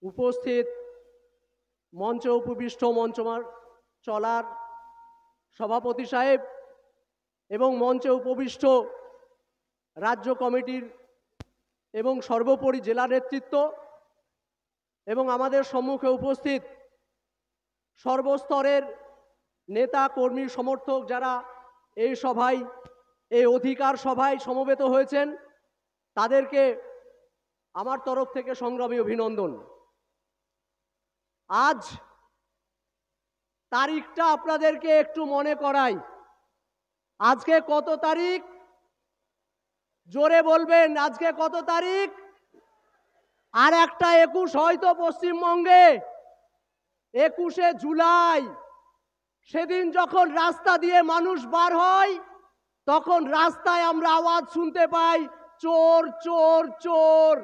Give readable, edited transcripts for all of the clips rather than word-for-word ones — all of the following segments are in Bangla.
উপস্থিত মঞ্চে উপবিষ্ট মঞ্চমার চলার সভাপতি সাহেব এবং মঞ্চে উপবিষ্ট রাজ্য কমিটির এবং সর্বোপরি জেলা নেতৃত্ব এবং আমাদের সম্মুখে উপস্থিত সর্বস্তরের নেতা কর্মী সমর্থক যারা এই সভায় এই অধিকার সভায় সমবেত হয়েছেন তাদেরকে আমার তরফ থেকে সংগ্রামী অভিনন্দন। আজ তারিখটা আপনাদেরকে একটু মনে করাই। আজকে কত তারিখ? জোরে বলবেন, আজকে কত তারিখ? আর একটা 21 হয়তো পশ্চিমবঙ্গে 21শে জুলাই। সেদিন যখন রাস্তা দিয়ে মানুষ বার হয় তখন রাস্তায় আমরা আওয়াজ শুনতে পাই, চোর চোর চোর।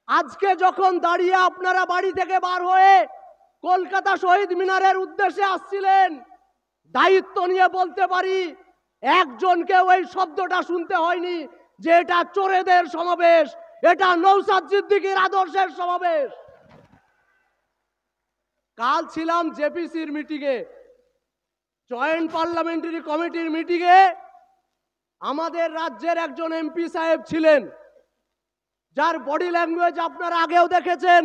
আজকে যখন দাঁড়িয়ে আপনারা বাড়ি থেকে বার হয়ে কলকাতা শহীদ মিনারের উদ্দেশ্যে আসছিলেন, দায়িত্ব নিয়ে বলতে পারি একজনকে ওই শব্দটা শুনতে হয়নি যে এটা চোরেদের সমাবেশ, এটা নওশাদ সিদ্দিকীর আদর্শের সমাবেশ। কাল ছিলাম জেপিসির মিটিংয়ে, জয়েন্ট পার্লামেন্টারি কমিটির মিটিংয়ে। আমাদের রাজ্যের একজন এমপি সাহেব ছিলেন, যার বডি ল্যাঙ্গুয়েজ আপনারা আগেও দেখেছেন,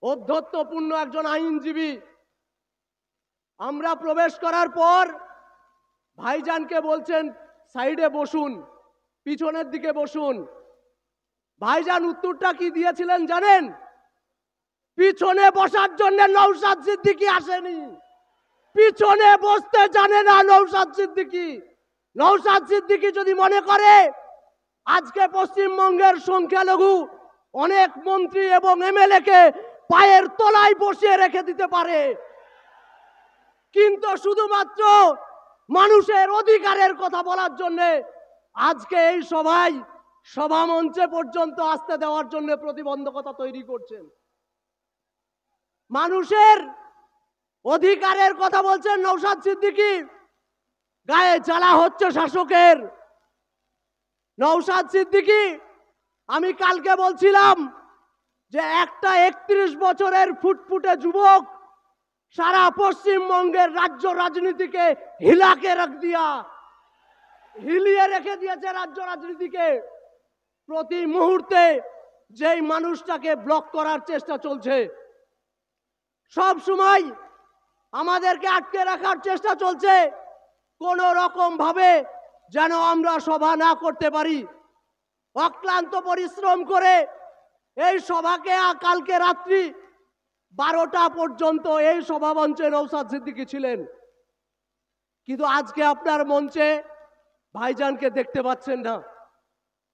অধ্যত্বপূর্ণ একজন আইনজীবী। আমরা প্রবেশ করার পর ভাইজানকে বলছেন সাইডে বসুন, পিছনের দিকে বসুন। ভাইজান উত্তরটা কি দিয়েছিলেন জানেন? পিছনে বসার জন্য নওশাদ সিদ্দিকী আসেনি, পিছনে বসতে জানে না নওশাদ সিদ্দিকী। নওশাদ সিদ্দিকী যদি মনে করে আজকে পশ্চিমবঙ্গের সংখ্যালঘু অনেক মন্ত্রী এবং এমএলএ কে পায়ের তলায় বসিয়ে রেখে দিতে পারে, কিন্তু শুধুমাত্র মানুষের অধিকারের কথা বলার জন্য আজকে এই সভায় সভা মঞ্চে পর্যন্ত আসতে দেওয়ার জন্য প্রতিবন্ধকতা তৈরি করছেন। মানুষের অধিকারের কথা বলছেন নওশাদ সিদ্দিকী, গায়ে জ্বালা হচ্ছে শাসকের। নওশাদ সিদ্দিকী, আমি কালকে বলছিলাম যে একটা 31 বছরের ফুটফুটে যুবক সারা পশ্চিমবঙ্গের রাজ্য রাজনীতিকে হিলিয়ে রেখে দিয়েছে রাজ্য রাজনীতিকে। প্রতি মুহূর্তে যেই মানুষটাকে ব্লক করার চেষ্টা চলছে, সব সময় আমাদেরকে আটকে রাখার চেষ্টা চলছে, কোন রকম ভাবে যেন আমরা সভা না করতে পারি। অক্লান্ত পরিশ্রম করে এই সভাকে কালকে রাত্রি 12টা পর্যন্ত এই সভা মঞ্চে নওশাদ সিদ্দিকী ছিলেন, কিন্তু আজকে আপনার মঞ্চে ভাইজানকে দেখতে পাচ্ছেন না।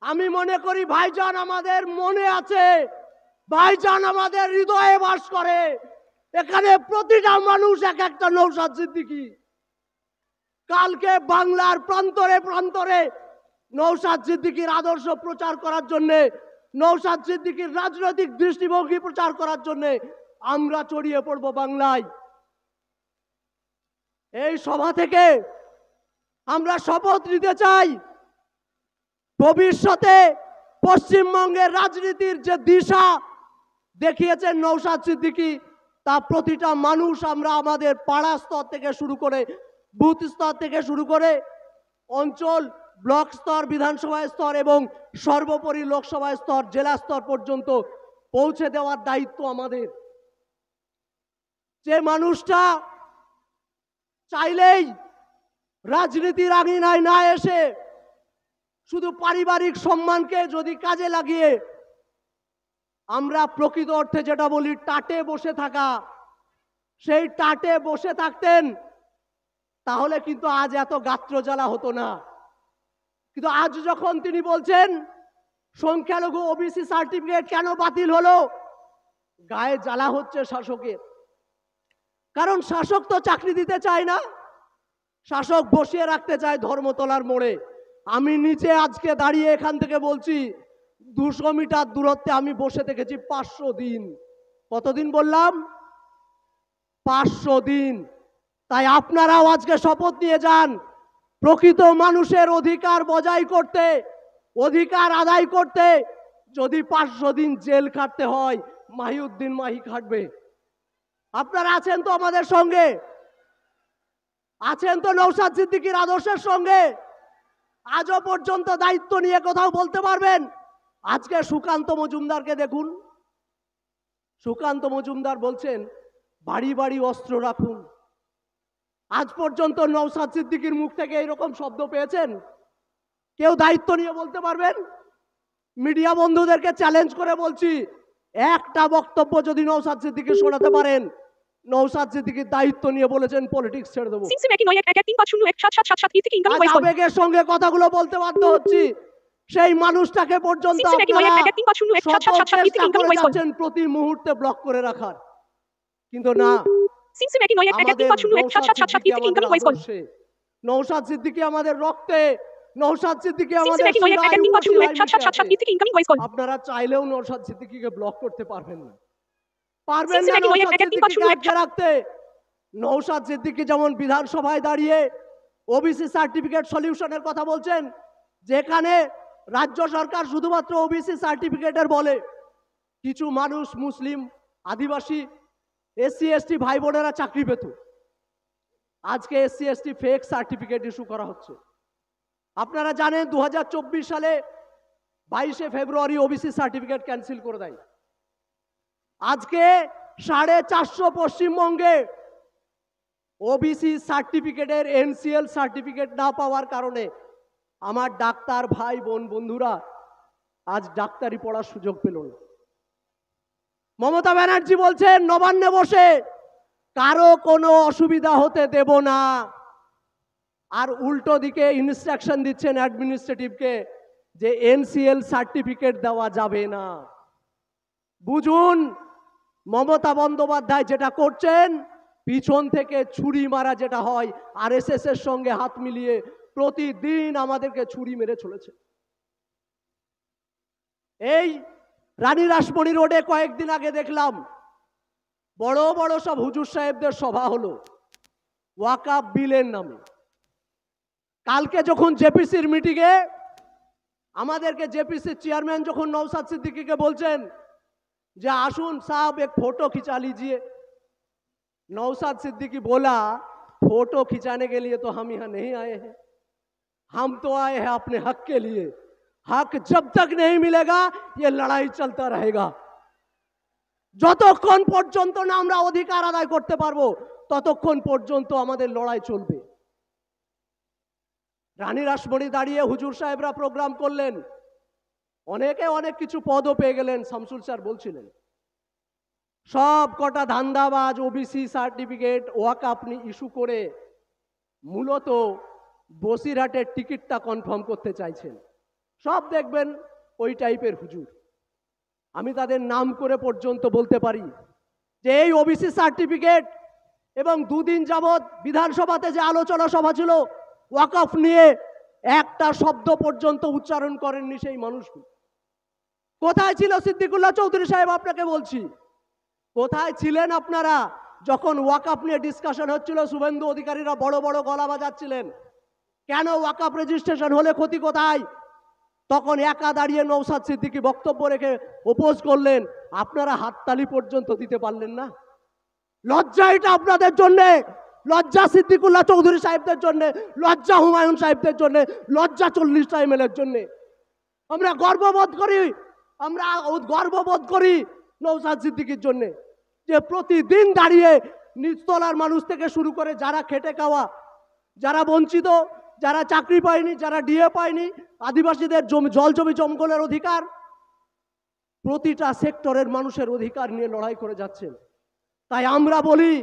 আমি মনে করি ভাইজান আমাদের মনে আছে, ভাইজান আমাদের হৃদয়ে বাস করে। এখানে প্রতিটা মানুষ এক একটা নওশাদ সিদ্দিকী। কালকে বাংলার প্রান্তরে প্রান্তরে নওশাদ সিদ্দিকীর আদর্শ প্রচার করার জন্য, নওশাদ সিদ্দিকীর রাজনৈতিক দৃষ্টিভঙ্গি প্রচার করার জন্য আমরা ছড়িয়ে পড়ব বাংলায়। এই সভা থেকে আমরা শপথ নিতে চাই, ভবিষ্যতে পশ্চিমবঙ্গের রাজনীতির যে দিশা দেখিয়েছেন নওশাদ সিদ্দিকী, তা প্রতিটা মানুষ আমরা আমাদের পাড়া স্তর থেকে শুরু করে, বুথ স্তর থেকে শুরু করে অঞ্চল, ব্লক স্তর, বিধানসভা স্তর এবং সর্বোপরি লোকসভা স্তর, জেলা স্তর পর্যন্ত পৌঁছে দেওয়ার দায়িত্ব আমাদের। যে মানুষটা চাইলেই রাজনীতির আঙিনায় না এসে শুধু পারিবারিক সম্মানকে যদি কাজে লাগিয়ে আমরা প্রকৃত অর্থে যেটা বলি টাটে বসে থাকা, সেই টাটে বসে থাকতেন, তাহলে কিন্তু আজ এত গাত্র জ্বালা হতো না। কিন্তু আজ যখন তিনি বলছেন সংখ্যালঘু ওবিসি সার্টিফিকেট কেন বাতিল হলো, গায়ে জ্বালা হচ্ছে শাসকের। কারণ শাসক তো চাকরি দিতে চায় না, শাসক বসিয়ে রাখতে চায় ধর্মতলার মোড়ে। আমি নিচে আজকে দাঁড়িয়ে এখান থেকে বলছি 200 মিটার দূরত্বে আমি বসে থেকেছি 500 দিন। কতদিন বললাম? 500 দিন। তাই আপনারাও আজকে শপথ নিয়ে যান প্রকৃত মানুষের অধিকার বজায় করতে, অধিকার আদায় করতে যদি 500 দিন জেল খাটতে হয় মাহিউদ্দিন মাহি খাটবে। আপনারা আছেন তো আমাদের সঙ্গে, আছেন তো নওশাদ সিদ্দিকীর আদর্শের সঙ্গে। আজও পর্যন্ত দায়িত্ব নিয়ে কোথাও বলতে পারবেন? আজকে সুকান্ত মজুমদারকে দেখুন, সুকান্ত মজুমদার বলছেন বাড়ি বাড়ি অস্ত্র রাখুন। আজ পর্যন্ত নওশাদ সিদ্দিকীর মুখ থেকে এরকম শব্দ পেয়েছেন? কেউ দায়িত্ব নিয়ে বলতে পারবেন? মিডিয়া বন্ধুদেরকে চ্যালেঞ্জ করে বলছি, একটা বক্তব্য যদি নওশাদ সিদ্দিকী শোনাতে পারেন, নওশাদ সিদ্দিকীর দায়িত্ব নিয়ে বলেছেন পলিটিক্স ছেড়ে দেবো। আবেগের সঙ্গে কথাগুলো বলতে বাধ্য হচ্ছি। সেই মানুষটাকে পর্যন্ত প্রতি মুহূর্তে ব্লক করে রাখার, কিন্তু না, নওশাদ সিদ্দিকী আমাদের রক্তে, নওশাদ সিদ্দিকী আমাদের। আপনারা চাইলেও নওশাদ সিদ্দিকীকে ব্লক করতে পারবেন না, পারবেন না রাখতে। নওশাদ সিদ্দিকী যেমন বিধানসভায় দাঁড়িয়ে ওবিসি সার্টিফিকেট সলিউশনের কথা বলছেন, যেখানে রাজ্য সরকার শুধুমাত্র ওবিসি সার্টিফিকেটের বলে কিছু মানুষ, মুসলিম, আদিবাসী, এসসি এসটি ভাই বোনেরা চাকরি পেত। আজকে SC ST fake certificate issue করা হচ্ছে। আপনারা জানেন 2024 সালে 22শে ফেব্রুয়ারি ওবিসি সার্টিফিকেট ক্যান্সেল করে দেয়। আজকে 450 পশ্চিমবঙ্গে ওবিসি সার্টিফিকেটের এনসিএল সার্টিফিকেট না পাওয়ার কারণে আমার ডাক্তার ভাই বোন বন্ধুরা আজ ডাক্তারি পড়ার সুযোগ পেল না। মমতা ব্যানার্জি বলছেন নবান্নে বসে কারো কোনো অসুবিধা হতে দেব না, আর উল্টো দিকে ইনস্ট্রাকশন দিচ্ছেন অ্যাডমিনিস্ট্রেটিভকে যে এনসিএল সার্টিফিকেট দেওয়া যাবে না। বুঝুন, মমতা বন্দ্যোপাধ্যায় যেটা করছেন, পিছন থেকে ছুরি মারা যেটা হয় আরএসএস এর সঙ্গে হাত মিলিয়ে প্রতিদিন আমাদেরকে ছুরি মেরে চলেছে। এই রানী রাসমণি রোডে কয়েকদিন আগে দেখলাম বড় বড় সব হুজুর সাহেবদের সভা হলো ওয়াকাফ বিলের নামে। কালকে যখন জেপিসির মিটিংয়ে আমাদেরকে জেপিসির চেয়ারম্যান যখন নওশাদ सिद्दीकी বলছেন যে আসুন साहब एक फोटो खिंचा लीजिए, नौशाद सिद्दीकी बोला फोटो खिंचाने के लिए तो हम यहाँ नहीं आए हैं, हम तो आए हैं अपने हक के लिए। हक जब तक नहीं मिलेगा ये लड़ाई चलता रहेगा। যতক্ষণ পর্যন্ত না আমরা অধিকার আদায় করতে পারবো ততক্ষণ পর্যন্ত আমাদের লড়াই চলবে। রানী রাসমণি দাঁড়িয়ে হুজুর সাহেবরা প্রোগ্রাম করলেন, অনেকে অনেক কিছু পদও পেয়ে গেলেন। শামসুল স্যার বলছিলেন সব কটা ধান্দাবাজ ওবিসি সার্টিফিকেট ওয়াকাফ ইস্যু করে মূলত বসিরহাটের টিকিটটা কনফার্ম করতে চাইছেন। সব দেখবেন ওই টাইপের হুজুর। আমি তাদের নাম করে পর্যন্ত বলতে পারি যে এই ওবিসি সার্টিফিকেট এবং দুদিন যাবৎ বিধানসভাতে যে আলোচনা সভা ছিল ওয়াকফ নিয়ে একটা শব্দ পর্যন্ত উচ্চারণ করেননি সেই মানুষগুলো। কোথায় ছিল সিদ্দিকুল্লাহ চৌধুরী সাহেব? আপনাকে বলছি, কোথায় ছিলেন আপনারা যখন ওয়াকফ নিয়ে ডিসকাশন হচ্ছিল? শুভেন্দু অধিকারীরা বড় বড় গলা বাজাচ্ছিলেন, কেন ওয়াকফ রেজিস্ট্রেশন হলে ক্ষতি কোথায়? তখন একা দাঁড়িয়ে নওশাদ সিদ্দিকী বক্তব্য রেখে ওপোজ করলেন, আপনারা হাততালি পর্যন্ত দিতে পারলেন না। লজ্জা এটা আপনাদের জন্য, লজ্জা সিদ্দিকুল্লাহ চৌধুরী সাহেবদের জন্য, লজ্জা হুমায়ুন সাহেবদের জন্য, লজ্জা 40টা এমএলএর জন্য। আমরা গর্ববোধ করি নওশাদ সিদ্দিকীর জন্য, যে প্রতিদিন দাঁড়িয়ে নিচতলার মানুষ থেকে শুরু করে যারা খেটে খাওয়া, যারা বঞ্চিত, যারা চাকরি পায়নি, যারা ডিএ পায়নি, আদিবাসীদের জল জমি জঙ্গলের অধিকার, প্রতিটা সেক্টরের মানুষের অধিকার নিয়ে লড়াই করে যাচ্ছেন। তাই আমরা বলি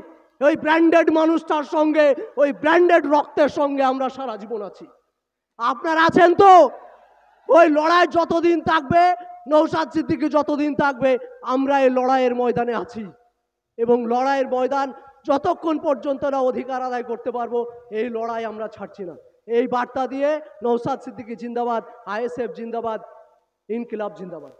ওই ব্র্যান্ডেড মানুষটার সঙ্গে, ওই ব্র্যান্ডেড রক্তের সঙ্গে আমরা সারা জীবন আছি। আপনারা আছেন তো? ওই লড়াই যতদিন থাকবে, নওশাদ সিদ্দিকী যতদিন থাকবে, আমরা এই লড়াইয়ের ময়দানে আছি। এবং লড়াইয়ের ময়দান যতক্ষণ পর্যন্ত না অধিকার আদায় করতে পারবো, এই লড়াই আমরা ছাড়ছি না। এই বার্তা দিয়ে নওশাদ সিদ্দিকী জিন্দাবাদ, আইএসএফ জিন্দাবাদ, ইনকিলাব জিন্দাবাদ।